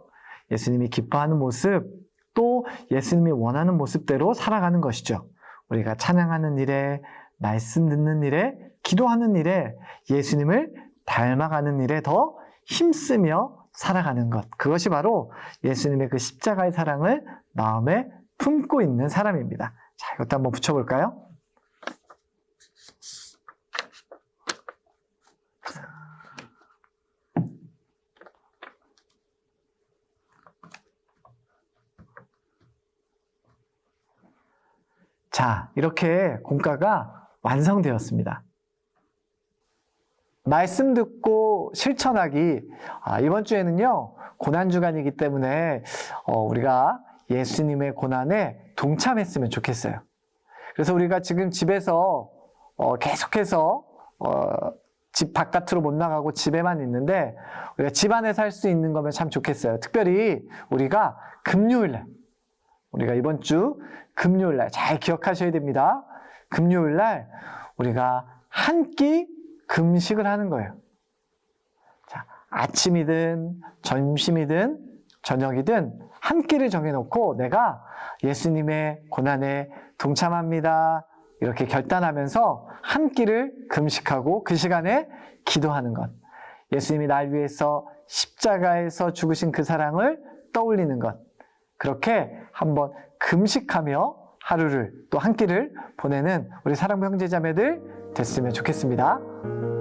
C: 예수님이 기뻐하는 모습, 또 예수님이 원하는 모습대로 살아가는 것이죠. 우리가 찬양하는 일에, 말씀 듣는 일에, 기도하는 일에, 예수님을 닮아가는 일에 더 힘쓰며 살아가는 것. 그것이 바로 예수님의 그 십자가의 사랑을 마음에 품고 있는 사람입니다. 자, 이것도 한번 붙여볼까요? 자, 이렇게 공과가 완성되었습니다. 말씀 듣고 실천하기. 이번 주에는요, 고난주간이기 때문에 우리가 예수님의 고난에 동참했으면 좋겠어요. 그래서 우리가 지금 집에서 계속해서 집 바깥으로 못 나가고 집에만 있는데 우리가 집 안에서 할 수 있는 거면 참 좋겠어요. 특별히 우리가 금요일날, 우리가 이번 주 금요일날 잘 기억하셔야 됩니다. 금요일날 우리가 한 끼 금식을 하는 거예요. 자, 아침이든 점심이든 저녁이든 한 끼를 정해놓고 내가 예수님의 고난에 동참합니다. 이렇게 결단하면서 한 끼를 금식하고 그 시간에 기도하는 것. 예수님이 날 위해서 십자가에서 죽으신 그 사랑을 떠올리는 것. 그렇게 한번 금식하며 하루를 또 한 끼를 보내는 우리 사랑부 형제자매들 됐으면 좋겠습니다.